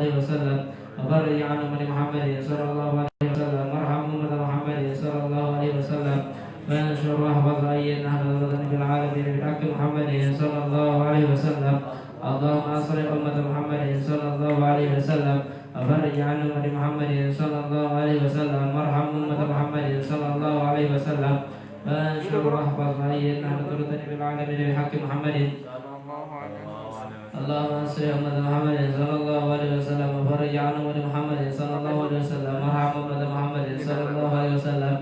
عليه وسلم وفرج عن أمة محمد صلى الله عليه وسلم وارحم أمة محمد صلى الله عليه وسلم وانشر واحفظ وأيد أهل الوطن في العالمين بحق محمد صلى الله عليه وسلم اللهم أصلح أمة محمد صلى الله عليه وسلم وفرج عن أمة محمد صلى الله عليه وسلم وارحم أمة محمد صلى الله عليه وسلم وانشر واحفظ وأيد أهل الوطن في العالمين بحق محمد اللهم اصلح أمة محمد صلى الله عليه وسلم وفرج عن أمة محمد صلى الله عليه وسلم وارحم أمة محمد صلى الله عليه وسلم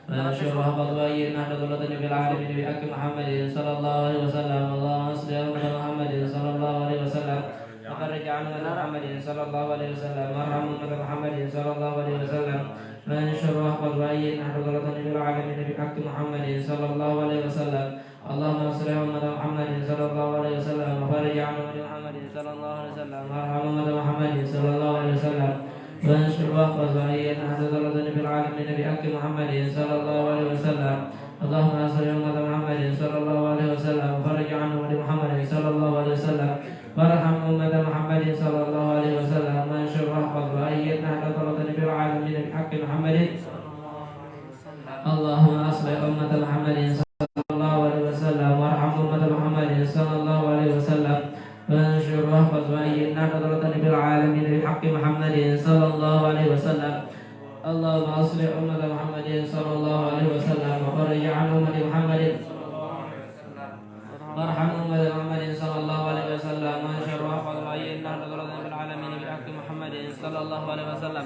وانشر واحفظ وأيد أهل الوطن في العالمين بحق محمد صلى الله عليه وسلم اللهم اصلح أمة محمد صلى الله عليه وسلم وفرج عن أمة محمد صلى الله عليه وسلم وارحم أمة محمد صلى الله عليه وسلم وانشر واحفظ وأيد أهل الوطن في العالمين بحق محمد صلى الله عليه وسلم اللهم اصلح أمة محمد صلى الله عليه وسلم وفرج عن أمة محمد صلى الله عليه وسلم وارحم أمة محمد صلى الله عليه وسلم وانشر واحفظ وأيد أهل الوطن في العالمين بحق محمد صلى الله عليه وسلم اللهم اصلح أمة محمد صلى الله عليه وسلم وفرج عن أمة محمد صلى الله عليه وسلم وارحم أمة محمد صلى الله عليه وسلم وانشر واحفظ وأيد أهل الوطن في العالمين بحق محمد اللهم اصلح أمة محمد صلى الله عليه وسلم وارحم أمة محمد صلى الله عليه وسلم وانشر واحفظ وأيد أهل الوطن في العالمين بحق محمد صلى الله عليه وسلم اللهم اصلح أمة محمد صلى الله عليه وسلم وفرج عن أمة محمد وارحم أمة محمد صلى الله عليه وسلم وانشر واحفظ وأيد أهل الوطن في العالمين بحق محمد صلى الله عليه وسلم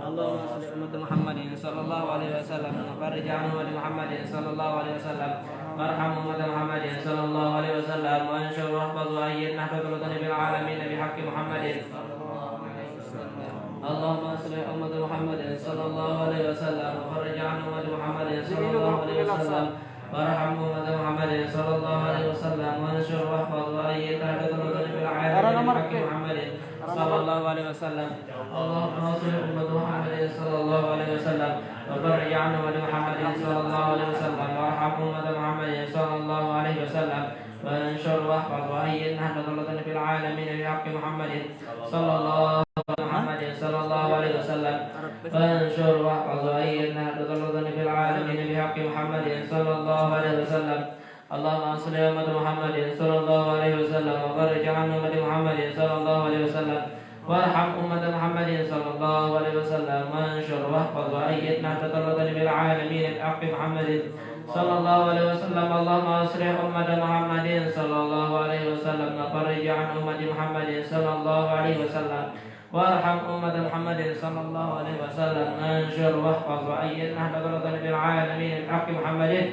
اللهم اصلح أمة محمد صلى الله عليه وسلم وفرج عن أمة محمد صلى الله عليه وسلم وارحم أمة محمد صلى الله عليه وسلم وانشر واحفظ وأيد أهل الوطن في العالمين بحق محمد اللهم اصلح أمة محمد صلى الله عليه وسلم وفرج عن أمة محمد صلى الله عليه وسلم وارحم أمة محمد صلى الله عليه وسلم وانشر واحفظ وأيد أهل الوطن في العالمين بحق محمد صلى الله عليه وسلم اللهم اصلح أمة محمد صلى الله عليه وسلم وفرج عن أمة محمد صلى الله عليه وسلم وارحم أمة محمد صلى الله عليه وسلم وانشر واحفظ وأيد أهل الوطن في العالمين بحق محمد صلى الله محمد صلى الله عليه وسلم وانشر واحفظ وأيد أهل الوطن في العالمين بحق محمد صلى الله عليه وسلم اللهم اصلح أمة محمد صلى الله عليه وسلم وفرج عن أمة محمد صلى الله عليه وسلم وارحم أمة محمد صلى الله عليه وسلم وانشر واحفظ وأيد أهل الوطن في العالمين بحق محمد صلى الله عليه وسلم اللهم اصلح أمة محمد صلى الله عليه وسلم وفرج عن أمة محمد صلى الله عليه وسلم وارحم أمة محمد صلى الله عليه وسلم وانشر واحفظ وأيد أهل الوطن في العالمين بحق محمد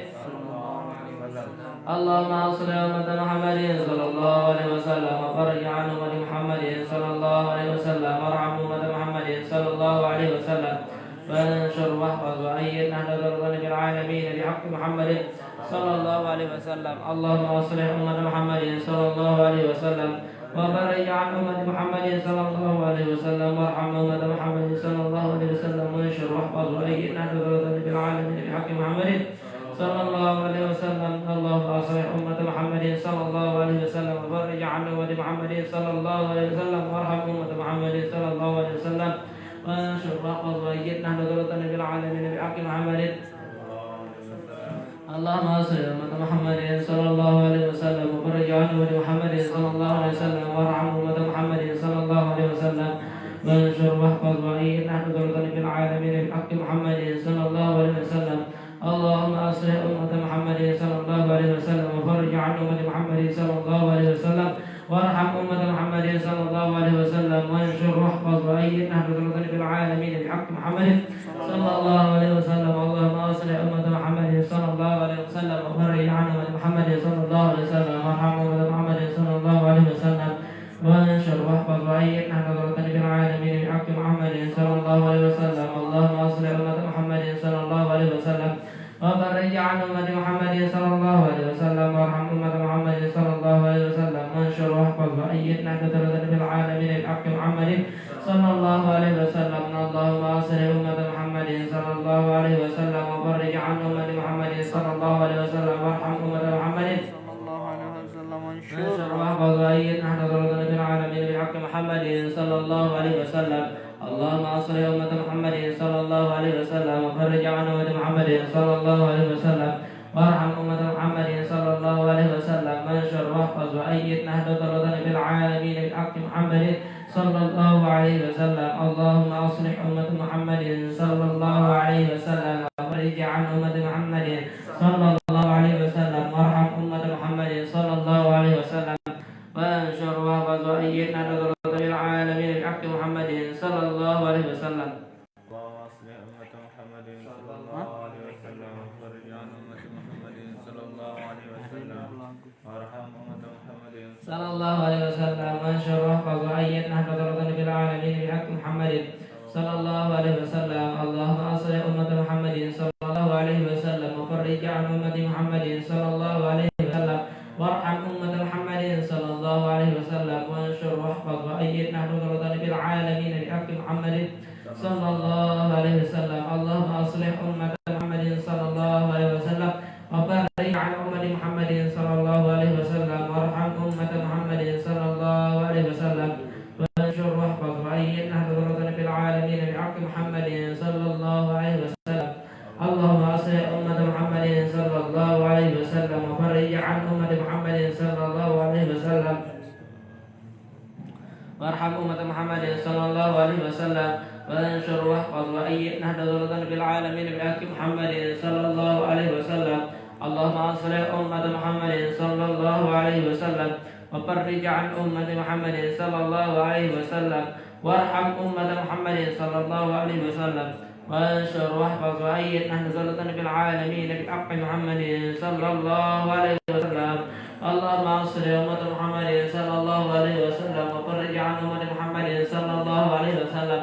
اللهم اصلح أمة محمد صلى الله عليه وسلم وفرج عن أمة محمد صلى الله عليه وسلم وارحم أمة محمد صلى الله عليه وسلم وانشر واحفظ وأيد أهل الوطن في العالمين بحق محمد صلى الله عليه وسلم اللهم اصلح أمة محمد صلى الله عليه وسلم وفرج عن أمة محمد صلى الله عليه وسلم وارحم أمة محمد صلى الله عليه وسلم وانشر واحفظ وأيد أهل الوطن في العالمين بحق محمد صلى الله عليه وسلم اللهم اصلح أمة محمد صلى الله عليه وسلم وفرج عن أمة محمد صلى الله عليه وسلم وارحم أمة محمد صلى الله عليه وسلم وانشر واحفظ وأيد أهل الوطن في العالمين بحق محمد اللهم اصلح أمة محمد صلى الله عليه وسلم وفرج عن أمة محمد صلى الله عليه وسلم وارحم أمة محمد صلى الله عليه وسلم وانشر واحفظ وأيد أهل الوطن في العالمين بحق محمد صلى الله عليه وسلم اللهم اصلح أمة محمد صلى الله عليه وسلم وفرج عن أمة محمد صلى الله عليه وسلم وارحم أمة محمد صلى الله عليه وسلم وانشر واحفظ وأيد أهل الوطن في العالمين بحق محمد صلى الله عليه وسلم اللهم اصلح أمة محمد صلى الله عليه وسلم وفرج عن أمة محمد صلى الله عليه وسلم وارحم أمة محمد صلى الله عليه وسلم وانشر واحفظ وأيد أهل الوطن في العالمين بحق محمد صلى الله عليه وسلم اللهم اصلح أمة محمد صلى الله عليه وسلم وفرج عن أمة محمد صلى الله عليه وسلم وارحم أمة محمد صلى الله عليه وسلم وانشر واحفظ وأيد أهل الوطن في العالمين بحق محمد صلى الله عليه وسلم اللهم اصلح أمة محمد صلى الله عليه وسلم وفرج عن أمة محمد صلى الله عليه وسلم وارحم أمة محمد صلى الله عليه وسلم وانشر واحفظ وأيد أهل الوطن في العالمين بحق محمد محمد صلى الله عليه وسلم اللهم أصلح أمة محمد صلى الله عليه وسلم وفرج عن أمة محمد صلى الله عليه وسلم وارحم أمة محمد صلى الله عليه وسلم وانشر واحفظ وأيد نهضة الوطن في العالمين بحق محمد صلى الله عليه وسلم اللهم أصلح أمة محمد صلى الله عليه وسلم وفرج عن أمة محمد صلى الله عليه وسلم وارحم أمة محمد صلى الله عليه وسلم وانشر واحفظ وأيد نهضة الوطن في العالمين بحق محمد صلى الله عليه وسلم اللهم اصلح أمة محمد صلى الله عليه وسلم وفرج عن أمة محمد صلى الله عليه وسلم وارحم أمة محمد صلى الله عليه وسلم وانشر واحفظ وأيد نهضة الوطن في العالمين بحق محمد صلى الله عليه وسلم اللهم أصلح أمة محمد صلى الله عليه وسلم وفرج عن أمة محمد صلى الله عليه وسلم وارحم أمة محمد صلى الله عليه وسلم وانشر واحفظ وأيد نهضة الوطن في العالمين بحق محمد صلى الله عليه وسلم اللهم أصلح أمة محمد صلى الله عليه وسلم وبارك عن أمة محمد صلى الله عليه وسلم وارحم أمة محمد صلى الله عليه وسلم وانشر واحفظ وأيد نهضة الوطن في العالمين بحق محمد صلى الله عليه وسلم اللهم أصلح أمة محمد صلى الله عليه وسلم وفرج عن أمة محمد صلى الله عليه وسلم وارحم أمة محمد صلى الله عليه وسلم وانشر واحفظ وأيد نهضة الوطن في العالمين بحق محمد صلى الله عليه وسلم اللهم أصلح أمة محمد صلى الله عليه وسلم وفرج عن أمة محمد صلى الله عليه وسلم وارحم أمة محمد صلى الله عليه وسلم وانشر واحفظ وأيد نهضة الوطن في العالمين بحق محمد صلى الله عليه وسلم اللهم أصلح أمة محمد صلى الله عليه وسلم وفرج عن أمة محمد صلى الله عليه وسلم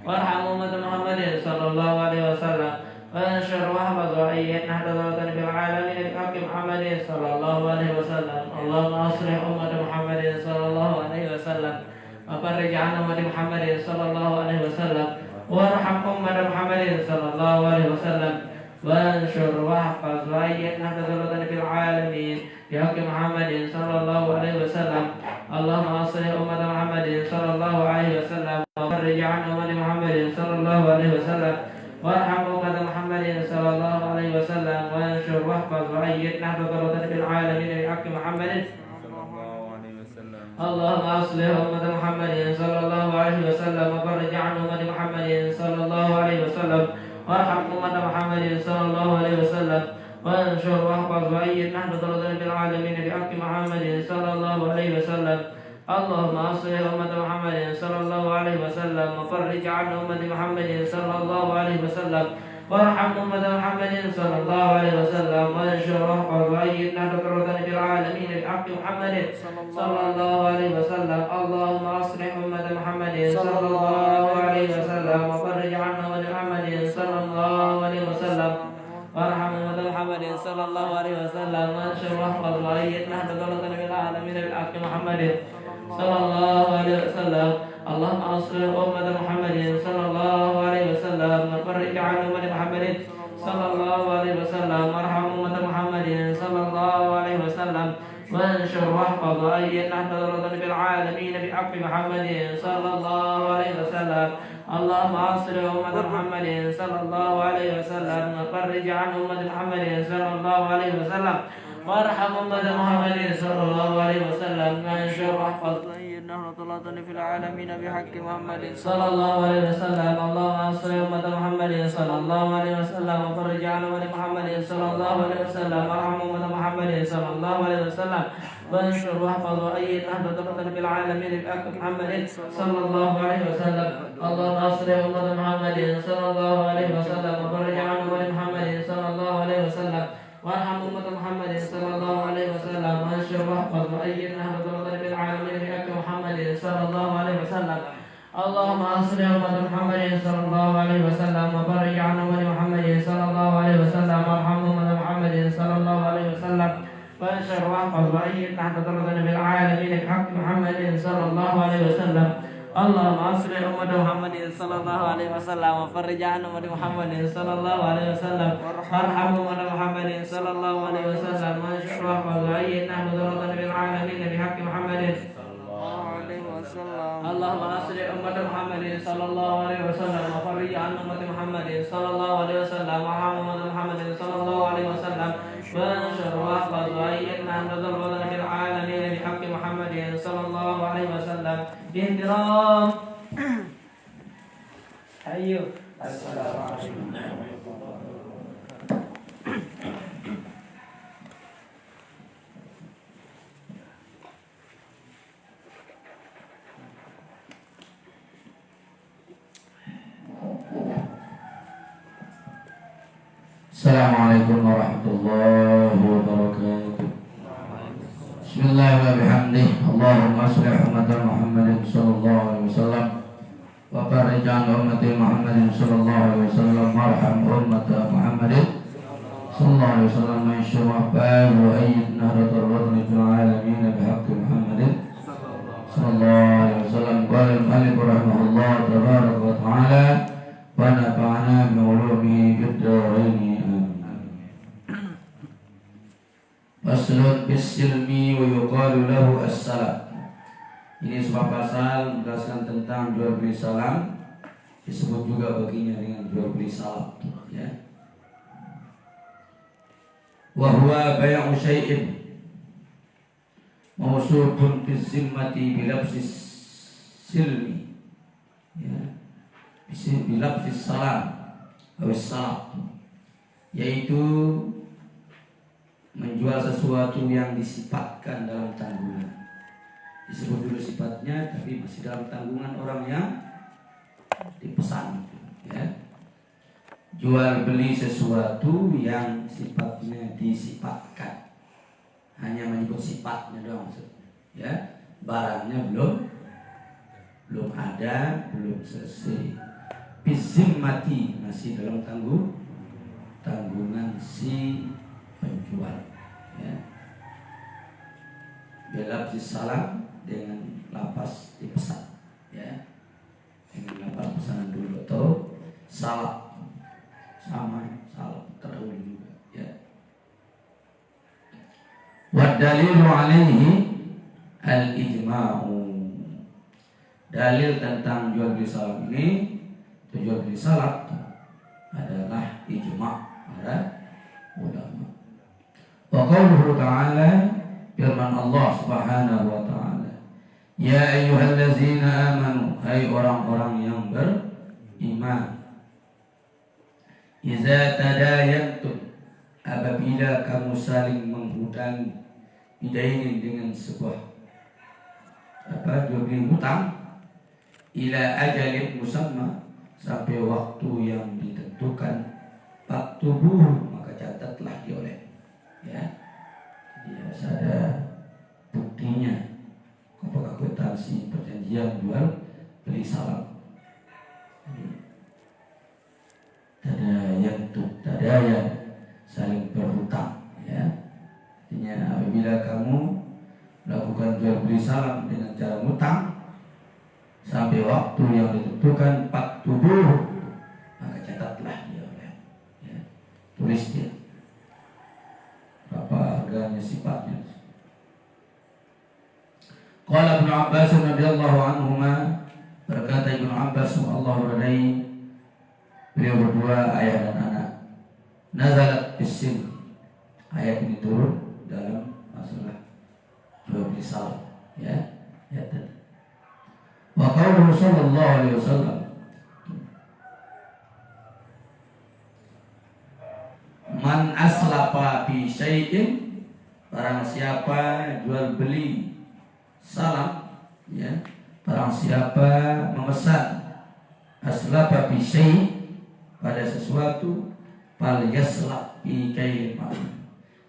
وارحم أمة محمد صلى الله عليه وسلم وانشر واحفظ وأيد نهضة الوطن في العالمين بحق محمد صلى الله عليه وسلم اللهم أصلح أمة محمد صلى الله عليه وسلم وفرج عن أمة محمد صلى الله عليه وسلم وارحم أمة محمد صلى الله عليه وسلم وانشر واحفظ وأيد نهضة الوطن في العالمين بحق محمد صلى الله عليه وسلم اللهم أصلح أمة محمد صلى الله عليه وسلم وفرج عن أمة محمد صلى الله عليه وسلم وارحم أمة محمد صلى الله عليه وسلم وانشر واحفظ وأيد نهضة الوطن في العالمين بحق محمد صلى الله عليه وسلم اللهم أصلح أمة محمد صلى الله عليه وسلم وفرج عن أمة محمد صلى الله عليه وسلم وارحم أمة محمد صلى الله عليه وسلم وانشر واحفظ وأيد نهضة الوطن في العالمين بحق محمد صلى الله عليه وسلم اللهم أصلح أمة محمد صلى الله عليه وسلم وفرج عن أمة محمد صلى الله عليه وسلم وارحم أمة محمد صلى الله عليه وسلم وانشر واحفظ وأيد نهضة الوطن في العالمين بحق محمد صلى الله عليه وسلم اللهم أصلح أمة محمد صلى الله عليه وسلم وفرج عن أمة محمد صلى الله عليه وسلم وارحم أمة محمد صلى الله عليه وسلم وانشر واحفظ وأيد نهضة الوطن في العالمين بحق محمد صلى الله عليه وسلم اللهم أصلح أمة محمد صلى الله عليه وسلم وفرج عن أمة محمد صلى الله عليه وسلم وارحم أمة محمد صلى الله عليه وسلم وانشر واحفظ وأيد نهضة الوطن في العالمين بحق محمد صلى الله عليه وسلم اللهم أصلح أمة محمد صلى الله عليه وسلم وفرج عن أمة محمد صلى الله عليه وسلم وارحم أمة محمد صلى الله عليه وسلم وانشر واحفظ وأيد نهضة الوطن في العالمين بحق محمد صلى الله عليه وسلم اللهم أصلح أمة محمد صلى الله عليه وسلم وفرج عن أمة محمد صلى الله عليه وسلم وارحم أمة محمد صلى الله عليه وسلم وانشر واحفظ وأيد نهضة الوطن في العالمين بحق محمد صلى الله عليه وسلم اللهم أصلح أمة محمد صلى الله عليه وسلم وفرج عن أمة محمد صلى الله عليه وسلم وارحم أمة محمد صلى الله عليه وسلم وانشر واحفظ وأيد نهضة الوطن في العالمين بحق محمد صلى الله عليه وسلم اللهم أصلح أمة محمد صلى الله عليه وسلم وفرج عن أمة محمد صلى الله عليه وسلم وارحم أمة محمد صلى الله عليه وسلم وانشر واحفظ وأيد نهضة الوطن في العالمين بحق محمد صلى الله عليه وسلم اللهم أصلح أمة محمد صلى الله عليه وسلم وفرج عن أمة محمد صلى الله عليه وسلم وارحم أمة محمد صلى الله عليه وسلم وانشر واحفظ وأيد نهضة الوطن في العالمين بحق محمد صلى الله عليه وسلم اللهم أصلح أمة محمد صلى الله عليه وسلم وفرج عن أمة محمد صلى الله عليه وسلم وعن أمة محمد صلى الله عليه وسلم وانشر واحفظ وأيدنا نذر الوطن في العالمين بحق محمد صلى الله عليه وسلم باحترام. أيوه السلام عليكم. Assalamualaikum warahmatullahi wabarakatuh. Bismillahirrahmanirrahim. Allahumma sholli ala Muhammadin sallallahu alaihi wasallam wa barik ala ummati Muhammadin sallallahu alaihi wasallam warham ummata Muhammadin sallallahu alaihi wasallam wa insyaallah wa ayyidna radar wadni fil alamin bihaqqi Muhammadin sallallahu alaihi wasallam qala al-malik rahimahullah tabaraka wa ta'ala wa nafa'ana bi ulumihi fid dharain. Faslun bisilmi wa yuqalu lahu as-salam. Ini sebuah pasal menjelaskan tentang jual beli salam, disebut juga baginya dengan jual beli salam, ya. Wa huwa bay'u syai'in mawsufun fi zimmati bi labsis silmi, ya, bi labsis salam atau salam, yaitu menjual sesuatu yang disifatkan dalam tanggungan. Disebut dulu sifatnya, tapi masih dalam tanggungan orang yang dipesan, ya. Jual beli sesuatu yang sifatnya disifatkan, hanya menyebut sifatnya doang maksudnya, ya. Barangnya belum ada, belum selesai. Bizim mati, masih dalam tanggungan si penjual, ya. Bilabsis salam, dengan lapas dipesan, ya, dengan lapas pesanan dulu atau salam, sama salam terdahulu juga, ya. Wa dalilu alaihi al-ijma'u. Dalil tentang jual beli salam ini, jual beli salam adalah ijma' para ulama. Wa qauluhu ta'ala, firman Allah Subhanahu wa ta'ala, ya ayyuhallazina amanu, hai orang-orang yang beriman, iza tadayantum, apabila kamu saling menghutangi, bidainin, dengan sebuah jual beli hutang, ila ajalin musamma, sampai waktu yang ditentukan, faktubuhu, maka catatlah dia oleh, ya. Jadi harus ada buktinya, apakah kwitansi perjanjian jual beli salam. Tadaya saling berhutang, ya. Artinya apabila kamu melakukan jual beli salam dengan cara hutang sampai waktu yang ditentukan, faktubuh, maka catatlah dia oleh, ya. Tulis dia berapa harganya, sifatnya. Qala Ibnu Abbas radhiyallahu anhuma, berkata Ibnu Abbas Allah radai, beliau berdua, ayah dan anak, nazalat bisin, ayat ini turun dalam masalah jual beli salam, ya, ya. Wa qauluhu sallallahu alaihi wasallam, man aslafa bi syai'in, barang siapa jual beli salam, ya, barang siapa memesan aslafa bi syai', pada sesuatu, fal yaslaf bi kailin ma'lum,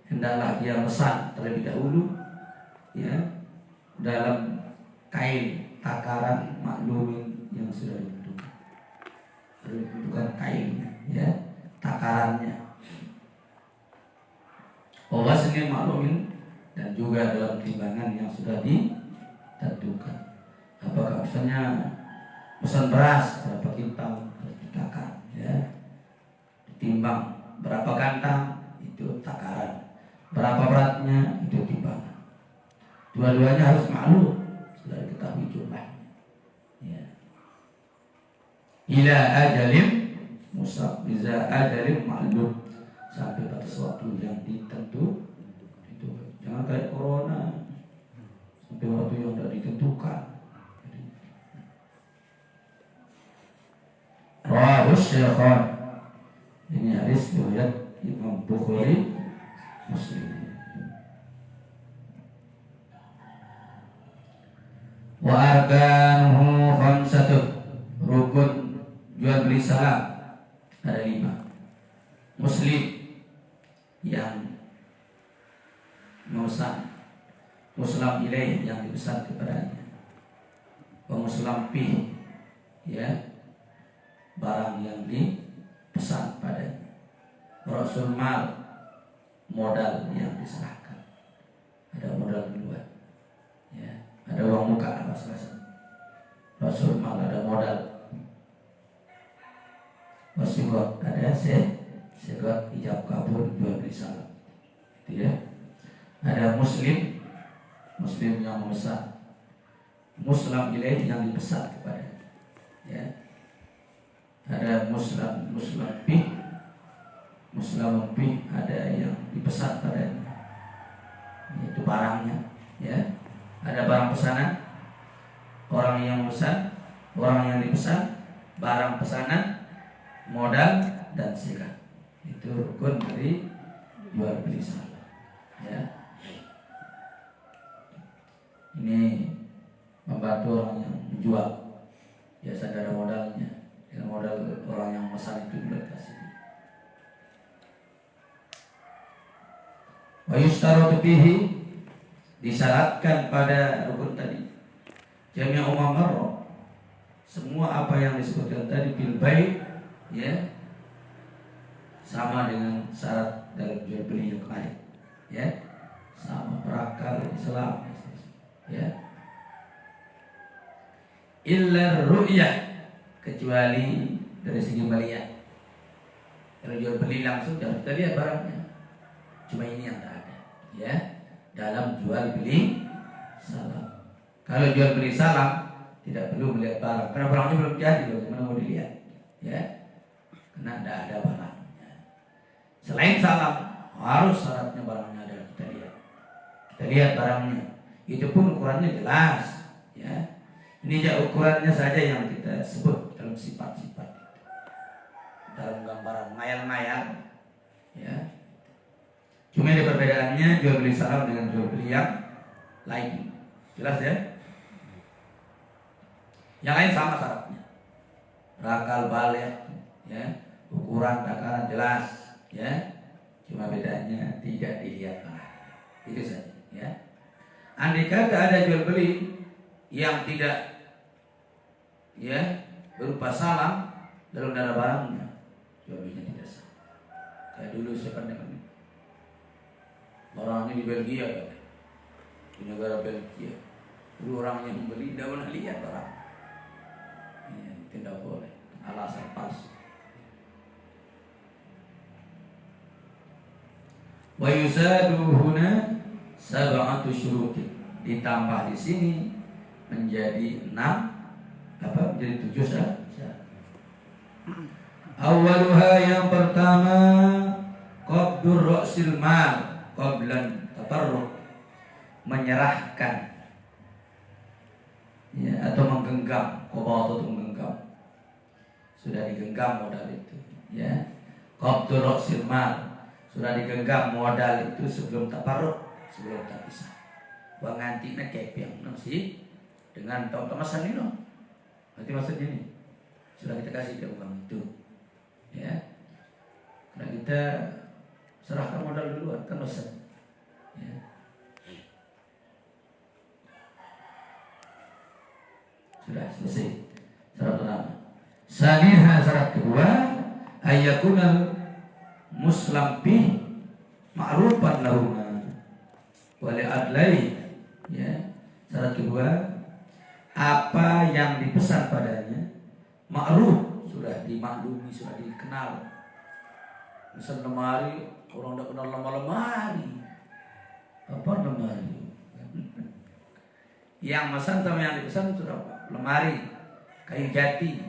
hendaklah dia mesan terlebih dahulu, ya, dalam kail takaran maklumin yang sudah ditentukan. Ditentukan kailnya, ya, takarannya. Wawasnya maklumin, dan juga dalam timbangan yang sudah ditentukan. Apakah misalnya pesan beras berapa kintal, harus ditakar, ya, ditimbang berapa kantang, itu takaran, berapa beratnya, itu timbangan. Dua-duanya harus maklum, sudah diketahui jumlah. ila ajalin iza ajalin ma'lum, sampai batas waktu yang ditentu. Itu jangan kayak corona sampai waktu yang tidak ditentukan. Rawahus Syaikhan, ini hadis riwayat Imam Bukhari, Muslim. Wa arkanuhu khamsatun, rukun jual beli salam ada 5. Muslim yang memesan, muslim ilaih yang dipesan kepadanya, muslim pi ya barang yang dipesan padanya, rasul mal modal yang diserahkan, ada modal duluan ya, ada uang muka apa selesai, rasul mal ada modal, wasigot ada segot ijab kabul jual beli salam gitu ya. Ada muslim yang memesan, muslim ilaih yang dipesan kepada ya. Ada muslim pi ada yang dipesan padanya, itu barangnya ya. Ada barang pesanan, orang yang memesan, orang yang dipesan, barang pesanan, modal dan sikat. Itu rukun dari jual beli salam ya. Ini membantu orang yang menjual, biasa ada modalnya, dengan modal orang yang memesan itu kasih. Wa yushtaratu fihi, disyaratkan pada rukun tadi, jami'u ma marra, semua apa yang disebutkan tadi bil bai' ya, sama dengan syarat dalam jual beli yang lain ya, sama berakal Islam ya. Illa ru'yah, kecuali dari segi melihat. Kalau jual beli langsung kita lihat barangnya, cuma ini yang tak ada ya dalam jual beli salam. Kalau jual beli salam tidak perlu melihat barang, karena barangnya belum jadi, bagaimana mau dilihat ya, karena tidak ada barangnya. Selain salam harus syaratnya barangnya ada, kita lihat barangnya, itu pun ukurannya jelas ya. Ini ya ukurannya saja yang kita sebut dalam sifat-sifat, dalam gambaran ngayal-ngayal ya. Cuma ada perbedaannya jual beli salam dengan jual beli yang lain, jelas ya. Yang lain sama syaratnya, rakal balik ya, ukuran takaran jelas ya, cuma bedanya tidak dilihat barang, itu saja ya. Andai kata ada jual beli yang tidak ya berupa salam dalam dana barangnya, jual belinya tidak sah. Kayak dulu saya pernah orangnya di Belgia kan, di negara Belgia, dulu orang yang membeli tidak pernah lihat barang ya, tidak boleh, alasan palsu. Wa yusadu huna sab'atu syurutin, ditambah di sini menjadi 6 apa, menjadi 7 syarat. Awaluha, yang pertama, qabdur ra'sil mal qablan tatarruq, menyerahkan ya, atau menggenggam, qabad itu menggenggam, sudah digenggam modal itu ya. Qabdur ra'sil mal, sudah digenggam modal itu sebelum taparruq, sebelum terpisah. Bang nganti nak kepeng nasi dengan tomasan ini, nanti maksud ini sudah kita kasih dia uang itu, ya. Nah kita serahkan modal duluan kan mesen, ya. Sudah selesai syarat pertama. Saniha, syarat kedua, ayakunal muslim bih ma'rufan lahuma wali adlai, ya. Syarat kedua, apa yang dipesan padanya ma'ruf, sudah dimaklumi, sudah dikenal. Misal lemari, orang tidak kenal nama lemari, apa lemari? Yang pesan sama yang dipesan sudah apa? Lemari kayu jati,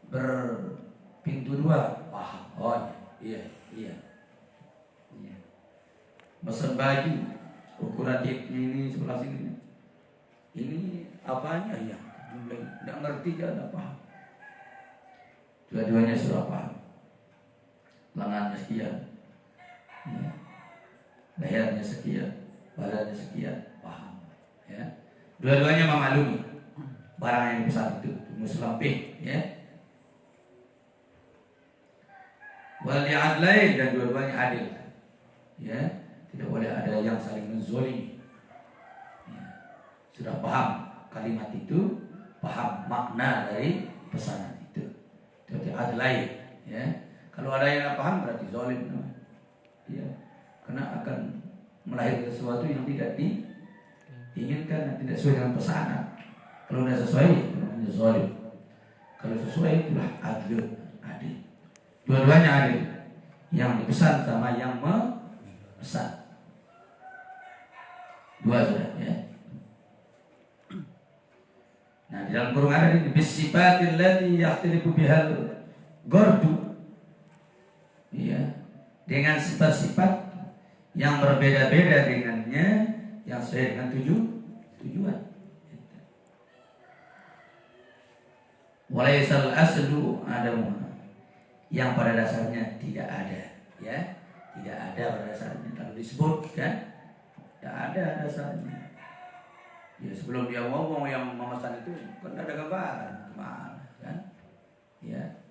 berpintu dua, paham. Oh iya. Mesen baju, ukuran tipnya ini sebelah sini. Ini apanya ya? Jumlahnya nggak ngerti aja, nggak paham. Dua-duanya sudah paham. Lengannya sekian, ya. Lehernya sekian, badannya sekian, paham. Ya. Dua-duanya memaklumi barang yang besar itu, muslampi, ya. Wal adlain, dan dua-duanya adil, ya. Tidak boleh ada yang saling menzolimi. Ya. Sudah paham kalimat itu, paham makna dari pesanan itu. Jadi adlain, ya. Kalau ada yang tidak paham berarti zolim, ya. Karena akan melahirkan sesuatu yang tidak diinginkan dan tidak sesuai dengan pesanan. Kalau tidak sesuai, itu namanya zolim. Kalau sesuai, itulah adil. Dua-duanya adil. Yang dipesan sama yang memesan. Dua sudah, ya. Nah, di dalam kurung ada ini bisifatil lati yakhtalifu bihal gordu. Iya, dengan sifat-sifat yang berbeda-beda dengannya, yang sesuai dengan tujuan. Walaisal aslu adamu, yang pada dasarnya tidak ada, ya, tidak ada pada dasarnya. Kalau disebut kan, tidak ada dasarnya. Ya sebelum dia ngomong yang memesan itu kan ada gambaran kemana, kan? Ya.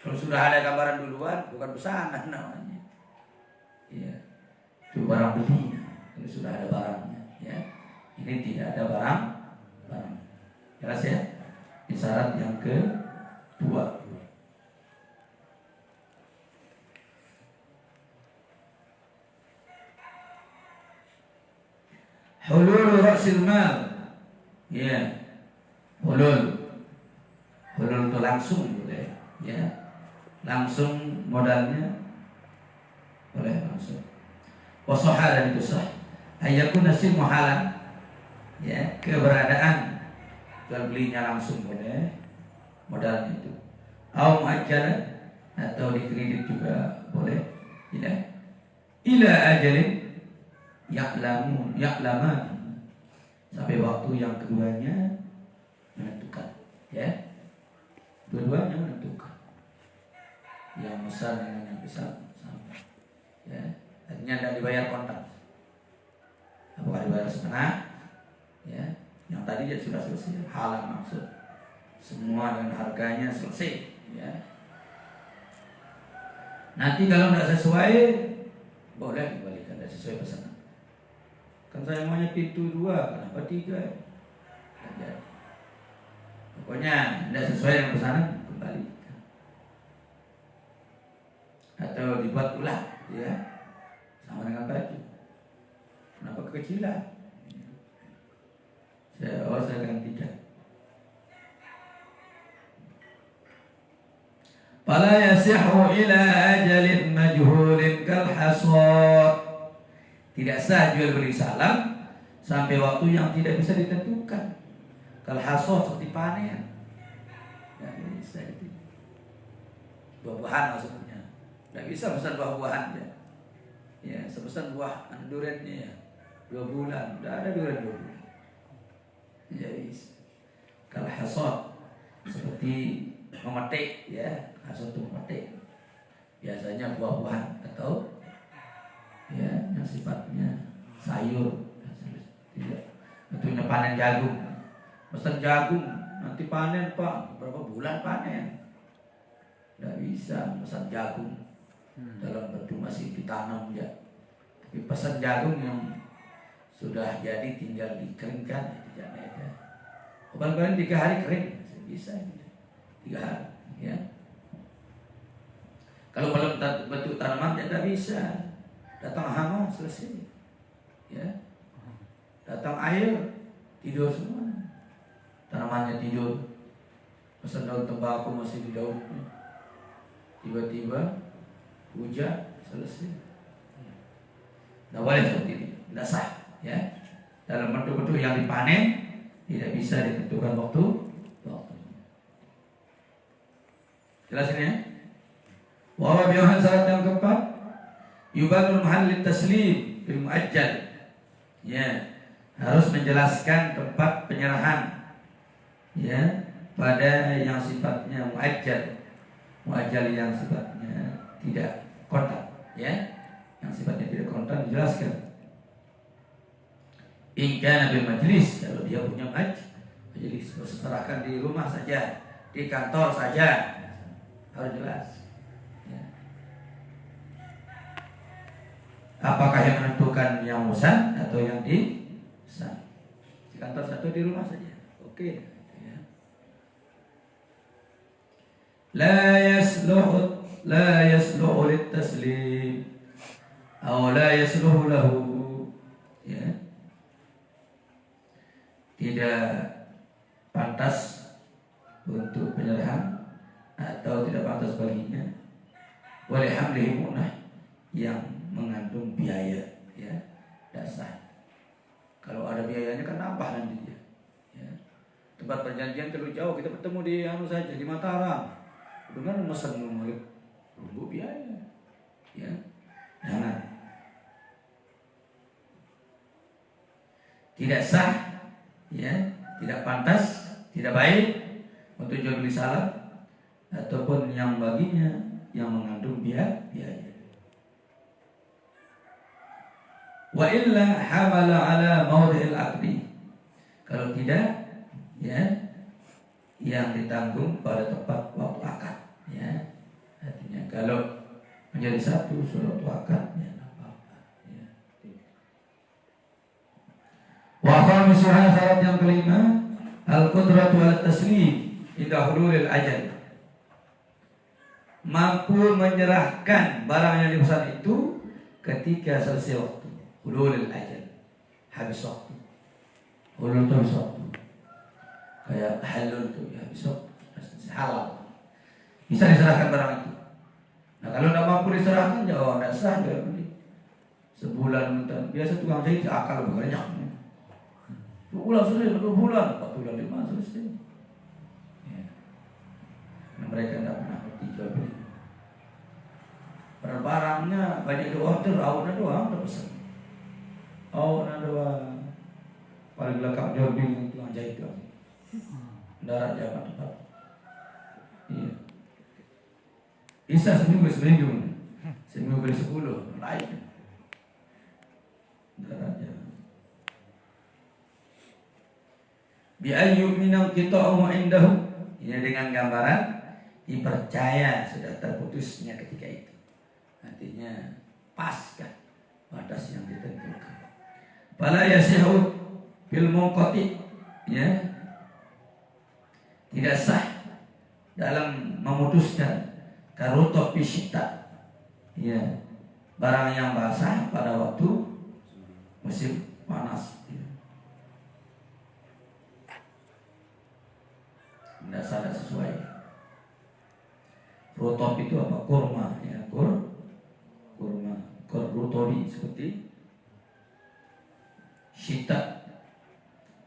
Kalau sudah ada gambaran duluan, bukan pesanan namanya. Ya, itu barang beli. Kalau sudah ada barangnya, ya. Ini tidak ada barang. Jelas ya? Ini syarat yang kedua. Hulul ra'sil mal. Ya. Hulul itu langsung boleh, ya. Langsung modalnya boleh langsung. Wasoha, dan itu sah. Ayakun nasi muhalan, ya, keberadaan jual belinya langsung boleh, modalnya itu. Au muajjalan, atau dikredit juga boleh, ya. Ila ajalin ya'laman, sampai waktu yang keduanya menentukan, ya. Dua-duanya menentukan. Yang besar dengan yang besar sama, ya. Artinya tidak dibayar kontak. Apakah dibayar setengah? Ya, yang tadi ya sudah selesai, halal maksud. Semua dengan harganya selesai, ya. Nanti kalau tidak sesuai, boleh dibalikan, tidak sesuai pesanan. Kan saya maunya pintu 2, kenapa 3? Ya. Pokoknya tidak sesuai dengan pesanan, kembali. Atau dibuat ulang, ya, sama dengan baju. Kenapa kekecilan? Saya gantikan. Fala yasihu ila ajalin majhulin kal hasad. Tidak sah jual beli salam sampai waktu yang tidak bisa ditentukan. Kal hasad, seperti panen. Ya, bisa itu. Buah-buahan maksudnya. Tidak bisa pesan buah-buahan ya. Ya, sepesan buah duriannya ya. 2 bulan, tidak ada durian 2 bulan. Ya, kalau hasad seperti memetik, ya, hasad itu memetik. Biasanya buah-buahan atau ya yang sifatnya sayur. Tidak. Tentunya panen jagung. Pesan jagung nanti panen Pak, berapa bulan panen? Tidak bisa pesan jagung. Dalam bentuk masih ditanam ya. Tapi pesan jagung yang sudah jadi tinggal dikeringkan, tidak ada. Bukan 3 hari kering, bisa 3 hari, ya. Kalau belum bentuk tanaman tidak bisa. Datang hama selesai, ya. Datang air tidur semua. Tanamannya tidur. Pesan daun tembakau masih di daunnya. Tiba-tiba hujan, selesai. Nah, boleh seperti ini, tidak sah, ya. Dalam bentuk-bentuk yang dipanen tidak bisa ditentukan waktu. Jelas ini ya? Wa bi'ahan syarat yang keempat, yubanul mahallin taslim bil muajjal. Ya, harus menjelaskan tempat penyerahan ya pada yang sifatnya muajjal. Muajjal yang sifatnya tidak kontak ya. Yang sifatnya tidak kontak dijelaskan. In kana bil majlis, kalau dia punya majelis, serahkan di rumah saja, di kantor saja, harus jelas. Ya. Apakah yang menentukan yang musan atau yang di musan? Di kantor satu, di rumah saja. Oke. Ya. La yasluhu lit-taslim atau la yasluhu lahu. Ya. Tidak pantas untuk penyerahan atau tidak pantas baginya oleh hamlihi munah yang mengandung biaya ya, dasar. Kalau ada biayanya kan nambah nanti dia ya. Tempat perjanjian kalau jauh, kita bertemu di saja di Mataram dengan mesen murid rumbu biaya ya. Jangan, tidak sah ya, tidak pantas, tidak baik untuk jual beli salam ataupun yang baginya yang mengandung biaya. Wa illa hamala ala mawdi'il aqdi. Kalau tidak ya, yang ditanggung pada tempat waktu akad ya. Artinya kalau menjadi satu surat akad ya apa-apa ya. Wa khamisuha, syarat yang kelima, al-qudratu ala taslim inda hululil ajal. Mampu menyerahkan barang yang dipesan itu ketika selesai waktu. Hululil ajal, habis waktu. Hulul itu habis waktu. Kayak halul itu ya, habis waktu, halal. Bisa diserahkan barang itu. Nah kalau tidak mampu diserahkan, ya tidak sah jual beli. Sebulan biasa tukang jahit akal banyak. 2 bulan selesai, 2 bulan, 4 bulan 5 selesai. Ya. Nah, mereka tidak pernah ngerti jual beli. Padahal barangnya banyak di order, awalnya doang udah pesan. Awalnya doang. Paling lengkap jual beli yang tukang jahit doang. Darat jangan tempat. Iya. Bisa seminggu beli 10 lain. Darat jangan. Bi'ayyub minam qita'u indahu. Ini dengan gambaran dipercaya sudah terputusnya ketika itu. Artinya pas kan batas yang ditentukan. Fala yasihu bil munqati ya. Tidak sah dalam memutuskan karuto pisita ya, barang yang basah pada waktu musim panas. Tidak sadar sesuai. Rotop itu apa? Kurma ya, kurma, rutobi seperti syita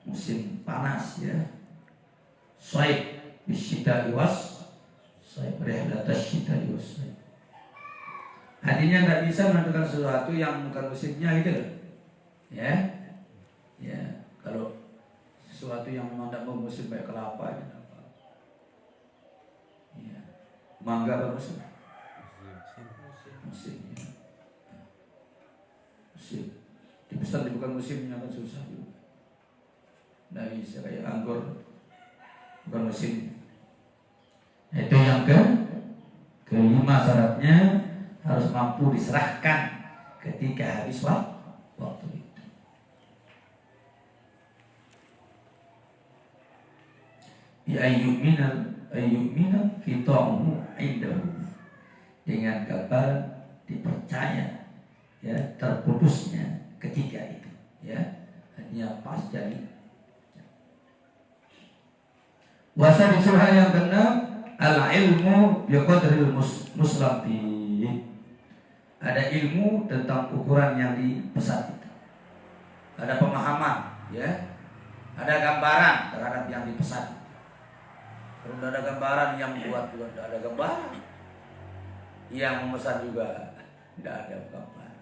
musim panas ya. Soib bisyita iwas, soib rehlatas syita iwas. Artinya tidak bisa menentukan sesuatu yang bukan musimnya gitu loh. Ya, ya. Kalau sesuatu yang memang tidak musim kayak kelapa ya. Mangga bermusim. Musim. Musim. Dipesan bukan musimnya kan susah juga. Nah bisa kayak anggur bukan musim. Itu yang kelima syaratnya harus mampu diserahkan ketika habis waktu itu. Ya ayyuminal qita'u indahu, dengan kabar dipercaya ya terputusnya ketika itu ya, hanya pas jadi. Wasa disuruh yang keenam, al ilmu biqadril muslam fi. Ada ilmu tentang ukuran yang dipesan itu. Ada pemahaman ya, ada gambaran terhadap yang dipesan. Kalau tidak ada gambaran, yang buat juga tidak ada gambaran, yang memesan juga tidak ada gambaran,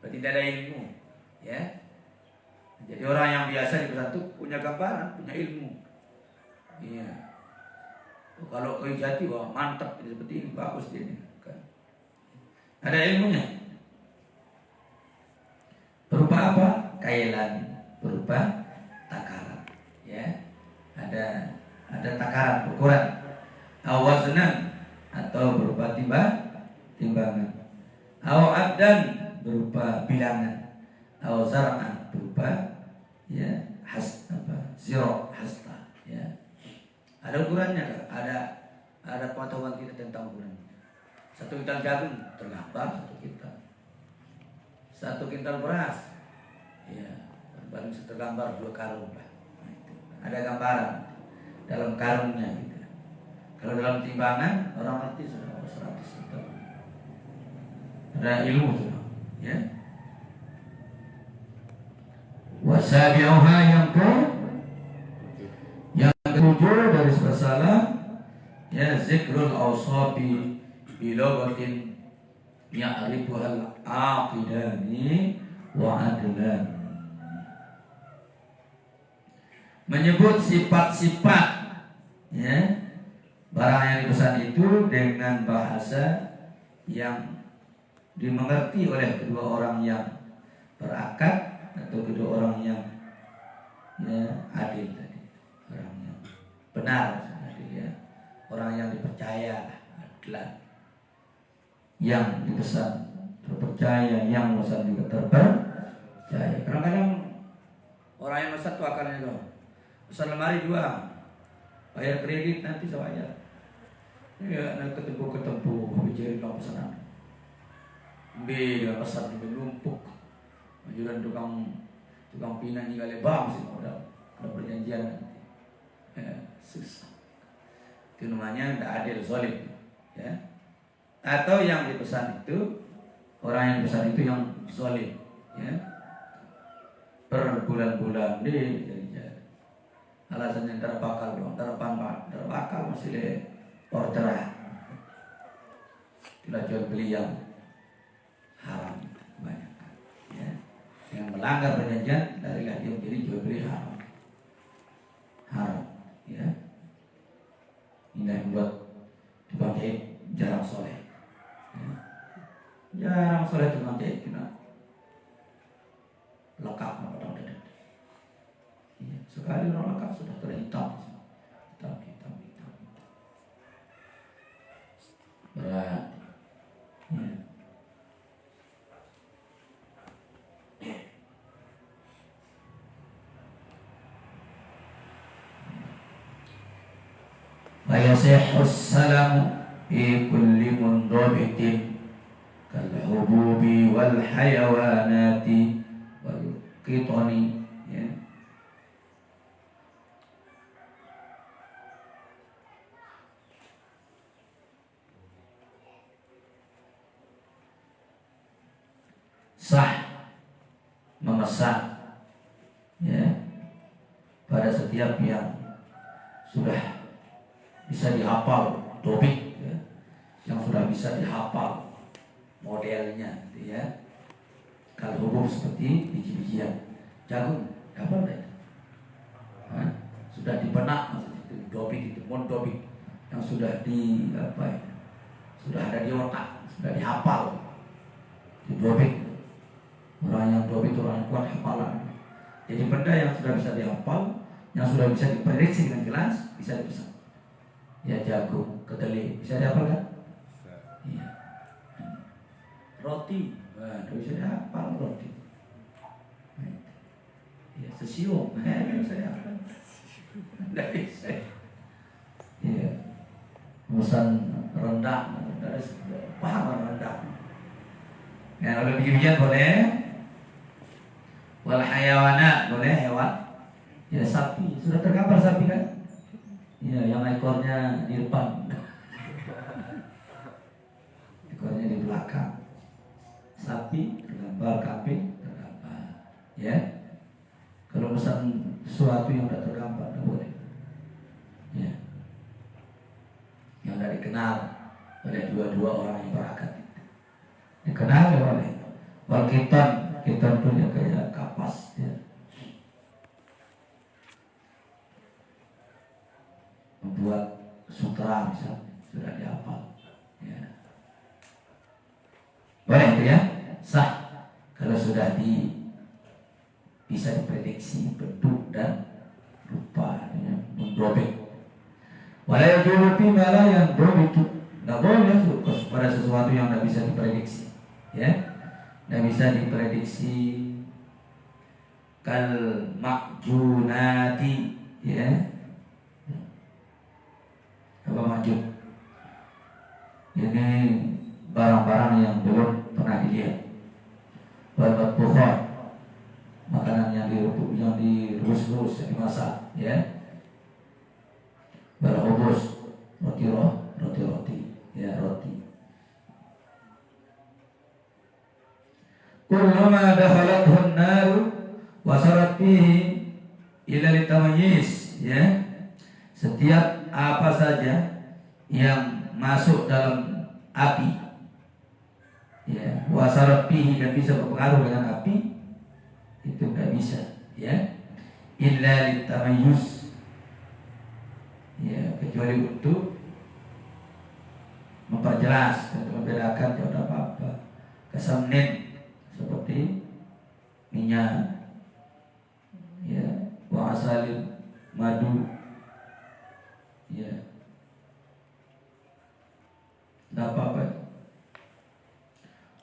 berarti tidak ada ilmu, ya. Jadi orang yang biasa dipesan itu punya gambaran, punya ilmu. Iya. Kalau kayu jati, wah mantap, ini seperti ini, bagus dia ini. Ada ilmunya. Berupa apa? Kailan, berupa takaran. Ya, ada takaran, ukuran. Awaznan, atau berupa timbangan. Awaddan, berupa bilangan. Awzar'an, berupa ya ziro hasta, ya. Ada ukurannya, ada pengetahuan kita tentang ukuran. 1 kintal jagung tergambar 1 kintal. 1 kintal beras, ya, paling tergambar 2 karung lah. Ada gambaran dalam karungnya gitu. Kalau dalam timbangan orang ngerti sudah 100 kintal. Ada ilmu sudah, ya. Wasabi'uha, yang ketujuh dari salam, ya, zikrul awsabi biloghatin ya'rifuhal aqidani wa adlan. Menyebut sifat-sifat, ya, barang yang dipesan itu dengan bahasa yang dimengerti oleh kedua orang yang berakal atau kedua orang yang, ya, adil tadi, orang yang benar, adil, ya, orang yang dipercaya, adil, yang dipesan terpercaya, yang memesan juga terpercaya. Kadang-kadang orang yang memesan itu akalnya itu, pesan lemari 2, bayar kredit nanti saya bayar, ya, ketemu bicara dong pesanan, pesan numpuk. Majuran tukang pinang juga lebam sih, udah perjanjian nanti, ya, susah. Itu namanya tidak adil, zalim, ya. Atau yang dipesan itu, orang yang dipesan itu yang zalim, ya. Berbulan-bulan jadi alasannya terbakal doang, terbakal masih le orderan. Tidak jual beli yang haram banyak. Yang melanggar perjanjian darilah dia menjadi jual beli haram, ya. Ini yang membuat tukang jahit jarang soleh, ya. Jarang soleh tukang jahit, kena lekap pada dada, ya. Sekali orang lekap sudah terhitam, hitam, berat, ya. Fayasihus salamu fi kulli mundabitin kal hububi wal hayawanati wal qitani, ya. Sah memesan, ya, pada setiap yang sudah bisa dihafal topik, ya, yang sudah bisa dihafal modelnya, gitu, ya. Kalau hubung seperti biji-bijian jagung, apa itu? Sudah dibenak, maksudnya itu topik, itu montopik yang sudah di apa ya, sudah ada di otak, sudah dihafal di topik. Orang yang topik itu orang kuat hafalan. Jadi benda yang sudah bisa dihafal, yang sudah bisa diprediksi dengan jelas, bisa dipesan. Ya, jagung, kedelai, bisa dihafal kan? Iya. Roti, tidak bisa dihafal roti. Ya, sesium, bisa dihafal. Tidak bisa. Iya. Pesan rendang, paham rendang. Ya, kalau biji-bijian boleh. Wal hayawana, boleh hewan. Ya, sapi, sudah tergambar sapi kan? Ya, yang ekornya di depan, ekornya di belakang. Sapi tergambar, kambing tergambar, ya. Kalau pesan sesuatu yang tidak tergambar, tidak boleh, ya. dikenal oleh dua-dua orang yang berakad. Dikenal oleh wal kitan itu ya kayak kapas ya. Membuat sutra misalnya sudah dihafal ya. Boleh itu ya, sah kalau sudah bisa diprediksi bentuk dan rupa ya, mendobek. Walau jurupi malah yang itu nggak boleh pada sesuatu yang nggak bisa diprediksi ya, nggak bisa diprediksi. Kal makjunati ya, apa makjun? Ini barang-barang yang belum pernah dilihat. Wal bukhar, makanan yang direbus-rebus, yang dimasak ya. Wal khubuz, roti ya, roti. Kullu ma dakhalathu an-nar wa sarat fihi ila litamayyiz ya. Setiap apa saja yang masuk dalam api ya, wasarat fihi, dan bisa berpengaruh dengan api, itu nggak bisa ya, illa litamayyiz ya, kecuali untuk memperjelas, untuk membedakan tidak apa-apa. Kesamnin seperti minyak ya, wa asalin, madu ya, tidak apa-apa.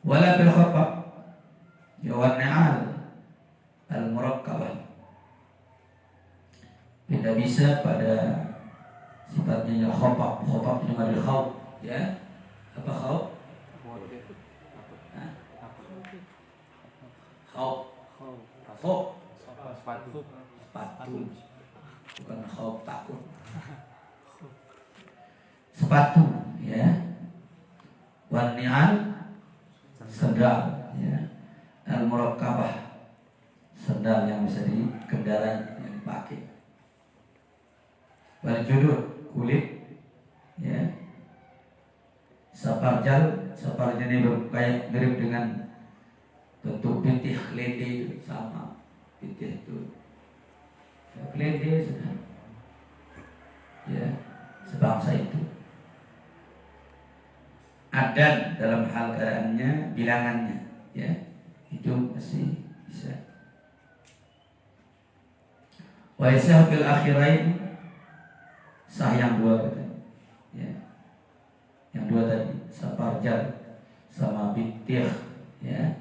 Wala bil khafaf ya, wan ni'al al murakkabah, tidak bisa pada sifatnya yang khafaf. Khafaf cuma dari khauf ya. Apa khauf? Khauf sepatu, bukan khauf takut. Sepatu ya. Wan ni'al, sendal ya. Al murakkabah, sendal yang bisa dikendarai, yang dipakai. Wal judur, kulit ya. Saparjal ini kayak mirip dengan bentuk pitih kelede, sama pitih itu ya, kelede sudah ya, sebangsa itu. Adan dalam hal keadaannya, bilangannya ya, itu masih bisa. Wa yasah fil akhirain, sah yang dua katanya ya. Yang dua tadi, saparjal sama bitir ya,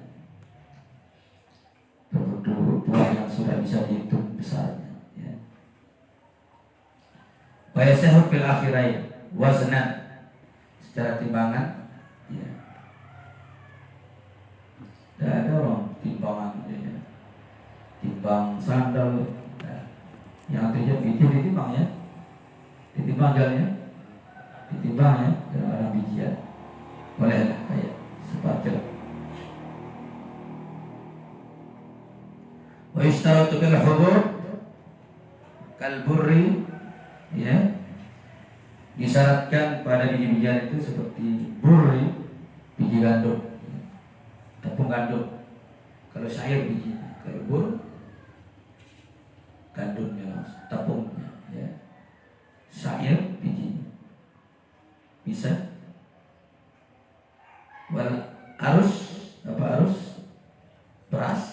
buah yang sudah bisa dihitung besarnya ya. Wa yasah fil akhirain waznan, secara timbangan ya. Tidak ada orang timbangan ya. Timbang sandal ya. Yang tujuh biji ditimbang ya, ditimbang jalannya, ditimbang ya, dalam biji ya. Boleh lah kayak sepatu. Wa istaratu bil hubub kal burri ya, disyaratkan pada biji-bijian itu seperti burri, biji gandum, tepung gandum. Kalau syair biji, kalau bur gandumnya, tepungnya ya. Syair biji bisa. Wal arus, apa arus? Beras.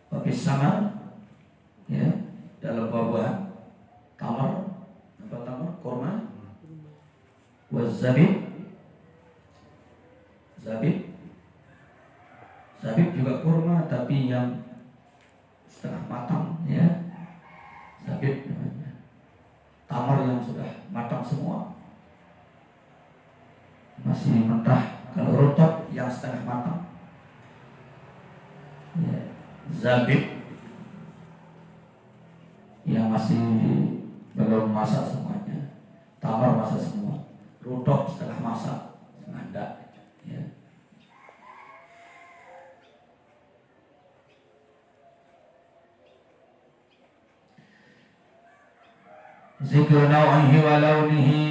Wapis sama ya, dalam buah-buahan. Tamar, apa tamar? Kurma. Wazabib, zabib juga kurma, tapi yang setengah matang ya, zabib namanya. Tamar yang sudah matang semua, masih mentah. Kalau rotok yang setengah matang ya, zabib yang masih belum masak semuanya. Tamar masak semua, rotok setengah masak, nganda ya. Zikru naw'ihi wa launihi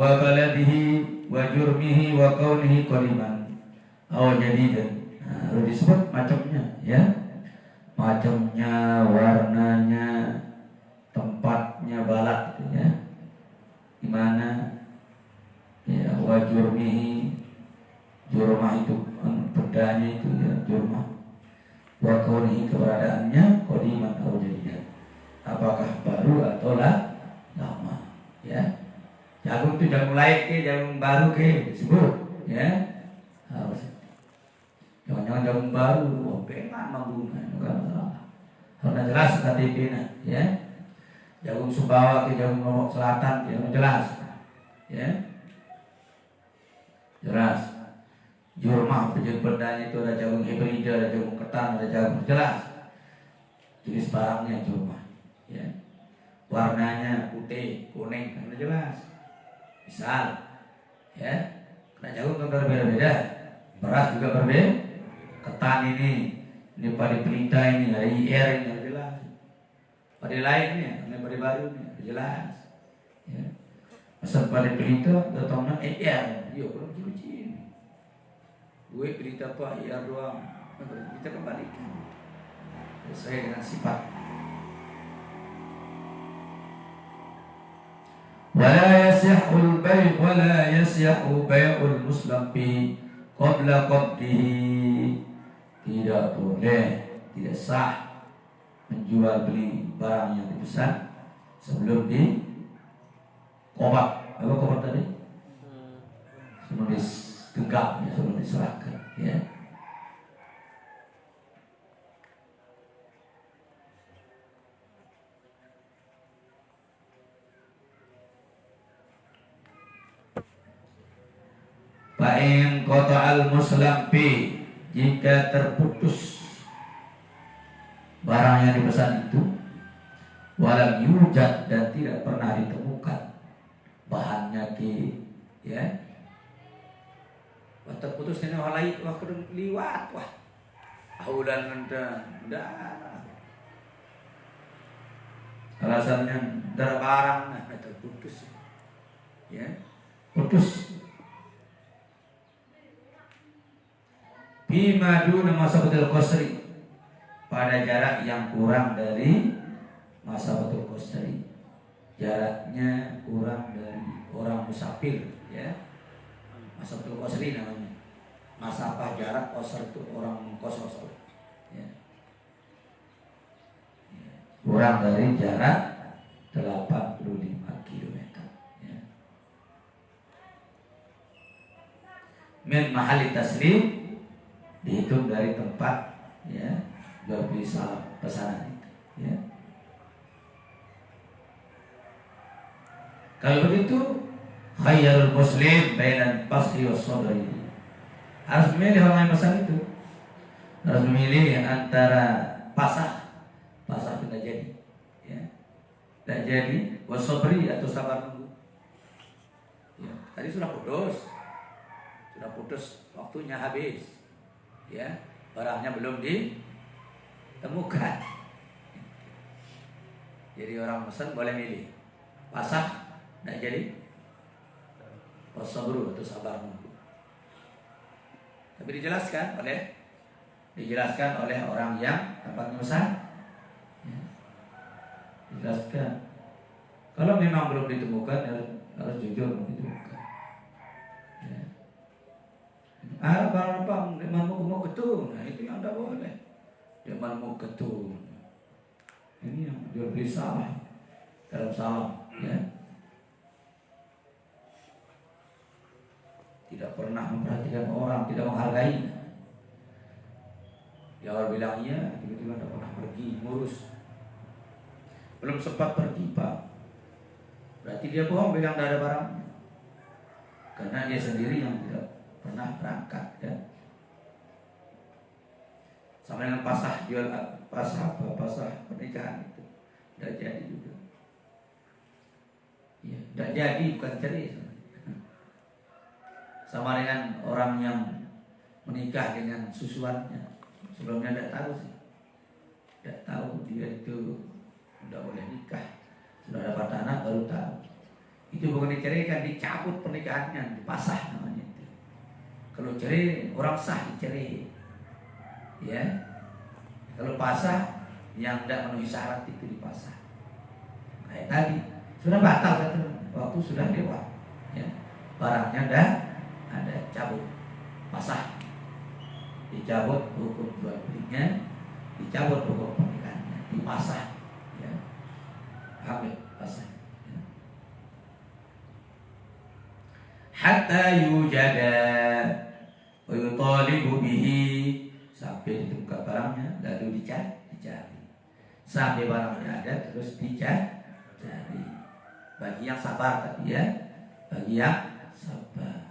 wa baladihi wa jurmihi wa kaunihi qadiman aw jadidan. Nah, harus disebut macamnya ya. Macamnya, warnanya, tempatnya balat gitu ya. Di mana ya, wa jurmihi, jurmah itu pedanya itu ya, jurmah. Wa kaunihi, keberadaannya, qadiman aw jadidan, apakah baru atau lama ya. Jagung itu jagung lain ke, jagung baru ke disebut ya. Harus. Jangan-jangan jagung baru, oh pengen membunuh, bukan masalah. Harus jelas KTP-nya ya. Jagung Sumbawa ke jagung Lombok Selatan ya, jelas ya. Jelas. Jurmah penjut bendanya itu ada jagung hibrida, ada jagung ketan, ada jagung jelas. Jenis barangnya jurmah ya. Warnanya putih, kuning, kan jelas. Misal ya, karena jagung kan berbeda-beda, beras juga berbeda, ketan ini padi pelita ini, ada IR ini jelas, padi lainnya, ini padi baru ini jelas ya. Masa padi pelita datangnya IR, iya belum cuci ini, gue pelita apa IR doang, kita kembalikan sesuai dengan sifat. Wala yasihul bay' wala yasihu bay'ul muslim fi qabla qabdihi. Tidak boleh, tidak sah menjual beli barang yang dipesan sebelum di kobat. Apa kobat tadi? Sebelum digenggam ya, sebelum diserahkan ya. Fa'in qata'al muslim fi, jika terputus barang yang dipesan itu, walam yujad, dan tidak pernah ditemukan bahannya ke ya. Wah terputus ini walai, wah liwat, wah aulan ngendang alasannya darah barang, nah terputus ya, putus. Bima duna masabatul qasri, pada jarak yang kurang dari masabatul qasri, jaraknya kurang dari orang musafir ya. Masabatul qasri namanya, masafah jarak, qasr itu orang kosor ya. Kurang dari jarak 85 km ya. Min mahali taslim, dihitung dari tempat ya jual beli salam pesanan itu ya. Kalau begitu khayyarul muslim bainan fasli was sadri, harus memilih orang yang pesan itu, harus memilih antara pasah tidak jadi ya, tidak jadi wasabri atau sabar nunggu ya. Tadi sudah putus waktunya habis ya, barangnya belum ditemukan. Jadi orang pesan boleh milih pasah tidak jadi, wasabru atau sabar nunggu. Tapi dijelaskan oleh orang yang tempatnya pesan ya. Dijelaskan kalau memang belum ditemukan harus jujur ditemukan ya. Apa demanmu mau ketun, nah itu yang tidak boleh. Demanmu ketun, ini yang jual beli salah dalam salam ya. Tidak pernah memperhatikan orang, tidak menghargai. Dia orang bilang iya, tiba-tiba tidak pernah pergi ngurus, belum sempat pergi pak, berarti dia bohong bilang tidak ada barangnya, karena dia sendiri yang tidak pernah berangkat ya. Sama dengan pasah jual, pasah pernikahan itu tidak jadi juga ya, tidak jadi, bukan cerai. Sama dengan orang yang menikah dengan susuannya, sebelumnya tidak tahu sih, tidak tahu dia itu tidak boleh nikah, sudah dapat anak baru tahu. Itu bukan diceraikan, dicabut pernikahannya, dipasah namanya itu. Kalau cerai orang sah dicerai, ya. Kalau pasah yang tidak memenuhi syarat itu dipasah. Kayak tadi sudah batal kan, waktu sudah lewat, ya. Barangnya dah ada, cabut, pasah, dicabut hukum jual belinya, dicabut hukum pernikahannya, dipasah, ya. Hamil pasah. Hatta yujada wa yutalibu bihi, sampai ditemukan barangnya lalu dicari. Sampai barangnya ada terus dicari. Bagi yang sabar tadi, ya, bagi yang sabar.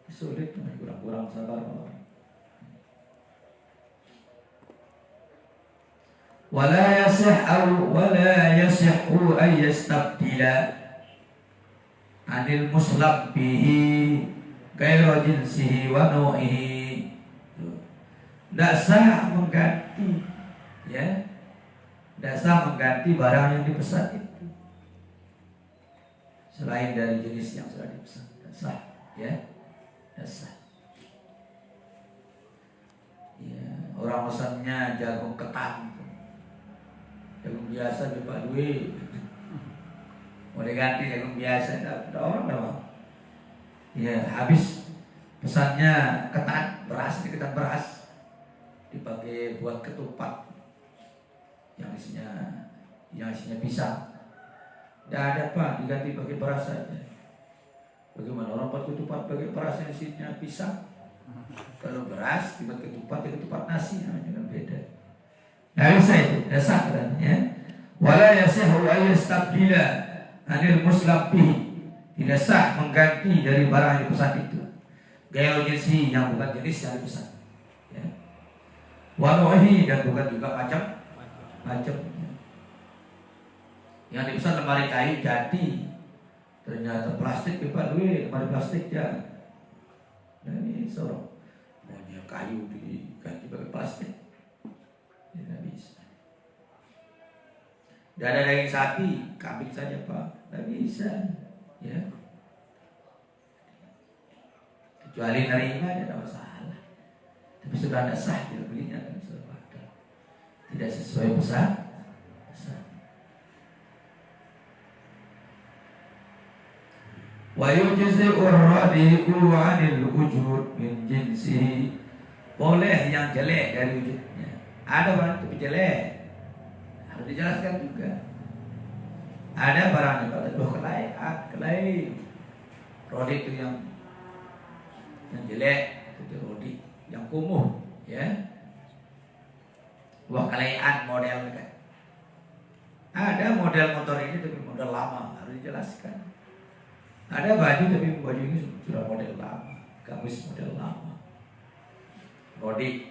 Sulit, kurang sabar. Wala yasihhu ay yastabdila anil muslab bihi gaira jinsihi wa nau'ihi. Tidak sah mengganti, ya, tidak sah mengganti barang yang dipesan itu selain dari jenis yang sudah dipesan. Tidak sah, ya, tidak sah. Ya, orang pesannya jagung ketan, jagung biasa coba duit, mau diganti jagung biasa, tidak orang memang. Ya, habis pesannya ketan beras, ini ketan beras dipakai buat ketupat yang isinya pisang. Tidak ada Pak, diganti pakai beras saja. Bagaimana orang buat ketupat pakai beras yang isinya pisang? Kalau beras dibuat ketupat, ya ketupat nasi, namanya kan beda. Nah, bisa itu, dasar kan, ya. Wala yasihhu ay yastabdila anil muslab bihi, tidak sah mengganti dari barang yang dipesan itu gaya jenis yang bukan jenis yang dipesan, ya. Wanuhi, dan bukan juga macam yang dipesan lemari kayu jadi ternyata plastik, Pak duit lemari plastik ya. Nah, ini sorong maunya kayu diganti pakai plastik, ya, tidak bisa. Tidak ada daging sapi, kambing saja Pak, tidak bisa, ya. Kecuali nerima, tidak masalah. Tapi sudah ada sah dia belinya kan, sudah batal, tidak sesuai pesan. Wa yujzi'ur radi'u 'anil wujud min jinsihi, boleh yang jelek dari wujudnya. Ada barang tapi jelek, harus dijelaskan juga. Ada barang yang kalau kelai rodi itu yang jelek, itu rodi yang kumuh, ya. Wah, kelaian model kan. Ada model motor ini tapi model lama, harus dijelaskan. Ada baju tapi baju ini sudah model lama, gamis model lama. Rodi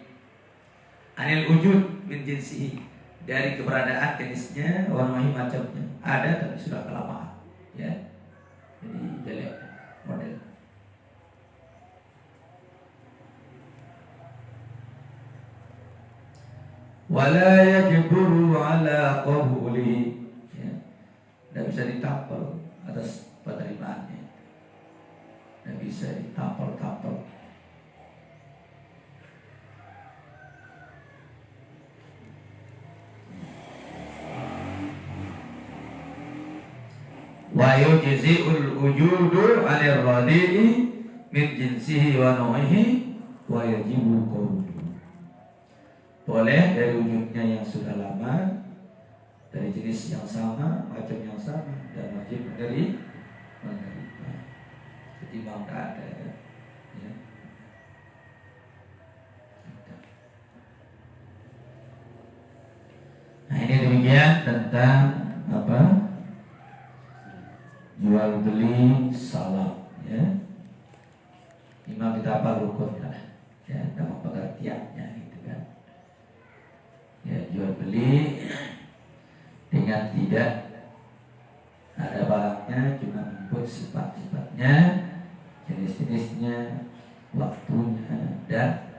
anil wujud min jinsihi, dari keberadaan jenisnya, warnanya macamnya. Ada tapi sudah kelamaan, ya. Jadi jelek model. Wala yajburu ala qabuli, ya. Tidak bisa ditampal atas penerimaannya, tidak bisa ditampal-tampal. Wa yujzi'ul wujudu 'anil radi'i min jinsihi wa nau'ihi wa yajibu qawlu. Boleh dari wujudnya yang sudah lama, dari jenis yang sama, macam yang sama, dan wajib menerima. Ketimbang tak ada, ya. Nah, ini demikian tentang apa? Jual beli salam, ya. Imam kita apa rukunnya, ya, nama pengertiannya gitu kan. Ya, jual beli dengan tidak ada barangnya, cuma menyebut sifat-sifatnya, jenis-jenisnya, waktunya, dan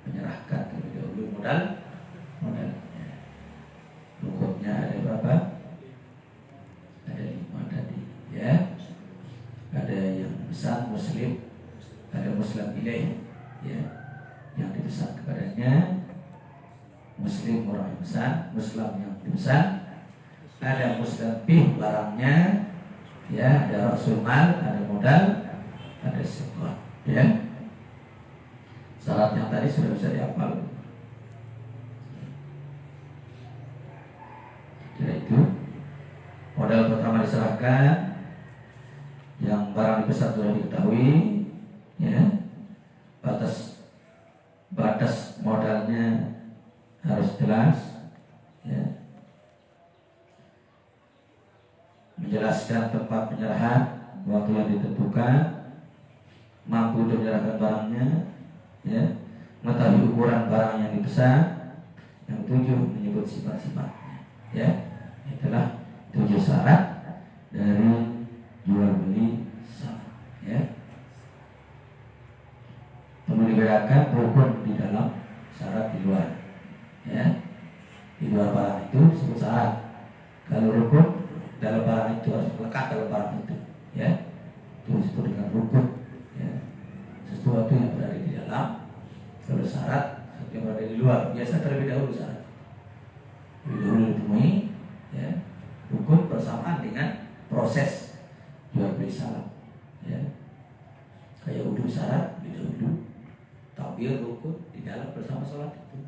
menyerahkan terlebih dahulu modalnya. Rukunnya ada berapa? Ada 5. pesan muslim, ada muslim ilaih, ya, yang dipesan kepadanya, muslim orang yang pesan, muslim yang dipesan, ada muslim bih barangnya, ya, ada rasul mal, ada modal, ada sekor, ya. Syarat yang tadi sudah bisa dihafal. Kira itu modal pertama diserahkan, yang barang dipesan sudah diketahui, ya, batas modalnya harus jelas, ya, menjelaskan tempat penyerahan, waktu yang ditentukan, mampu untuk menyerahkan barangnya, ya, mengetahui ukuran barang yang dipesan, yang ketujuh menyebut sifat-sifatnya, ya. Itulah 7 syarat dari jual beli sama, ya. Perlu dibedakan rukun di dalam, syarat di luar, ya. Di luar barang itu disebut syarat. Kalau rukun dalam barang itu harus melekat dalam barang itu, ya. Itu disebut dengan rukun, ya. Sesuatu yang berada di dalam. Kalau syarat sesuatu yang berada di luar, biasa terlebih dahulu syarat, lebih dahulu ditemui, ya. Rukun bersamaan dengan proses jual beli salam, ya. Kayak wudhu syarat lebih dahulu, takbir rukun di dalam bersama sholat itu,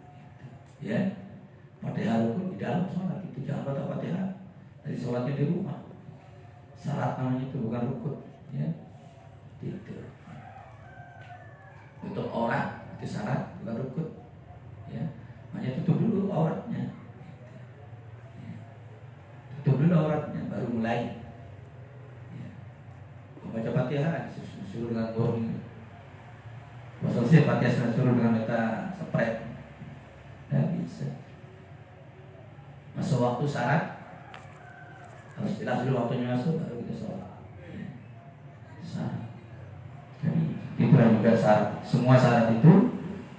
ya. Fatihah rukun di dalam sholat itu, jangan baca Fatihah dari sholatnya di rumah. Syarat namanya itu, bukan rukun, ya. Itu untuk orang itu syarat, bukan rukun, ya. Makanya tutup dulu auratnya, ya. Tutup dulu auratnya baru mulai, ya. Membaca Fatihah disuruh dengan bohong. Selesai Fatihah suruh dengan meta spread, tidak bisa. Masuk waktu syarat harus jelas dulu waktunya masuk, baru kita sholat, ya. Syarat. Jadi itulah juga syarat. Semua syarat itu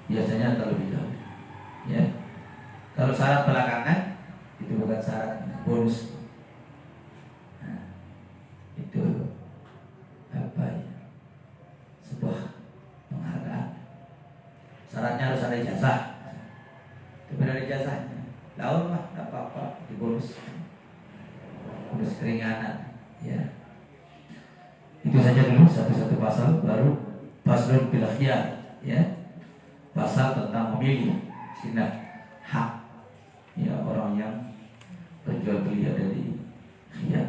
biasanya terlebih dahulu, ya. Kalau syarat belakangan itu bukan syarat, bonus. Nah, itu apa ya? Sebuah penghargaan. Syaratnya harus ada ijazah. Tapi ada ijazahnya, lawan mah tidak apa-apa, dibonus, bonus keringanan, ya. Itu saja dulu satu-satu pasal. Baru paslon bil khiyar, ya, pasal tentang memilih sinak hak, ya, orang yang berjual beli ada di khiyar.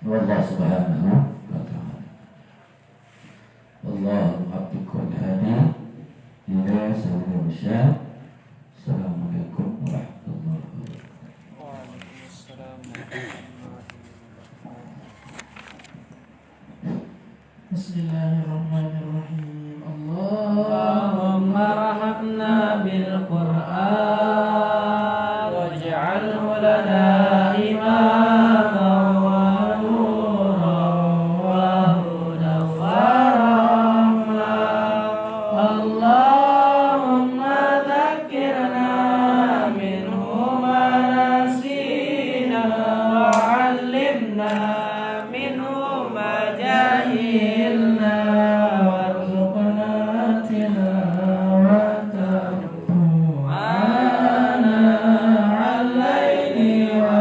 Wallahu subhanahu wa ta'ala wallahu muwaffiqun hadi ila sawil rasyad. Assalamualaikum warahmatullahi wabarakatuh. Bismillahirrahmanirrahim. Allahumma rahmna bil Qur'an waj'alhu lana imaman wa nuran wa hudan wa rahmah. Allahumma dhakkirna minhu ma nasina wa 'allimna minhu ma jahilna warzuqna tilawatahu ana 'al-laili wa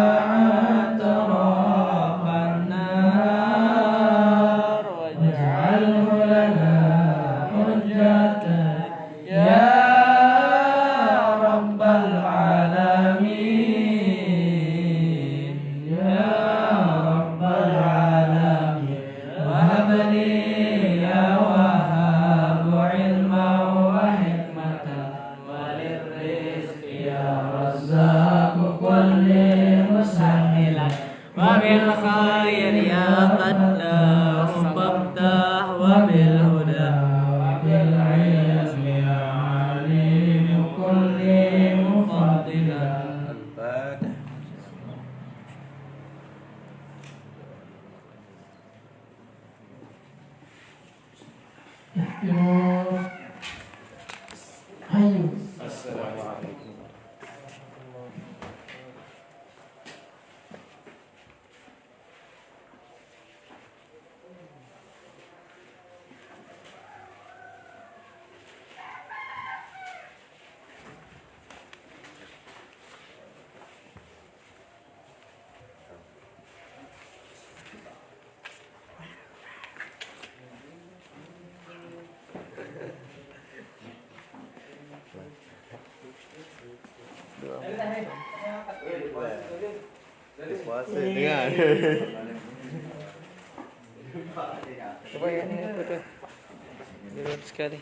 atrafan nar waj'alhu lana hujjatan ya rabbal alamin ya rabbal alamin wahab li ya wahhab ilman wa hikmatan walir rizqi ya razzaq kulli musahhilan wa bil khair ya qaddar Ayo. Assalamualaikum. Puasa dengar. Coba ya ini foto. Sekali.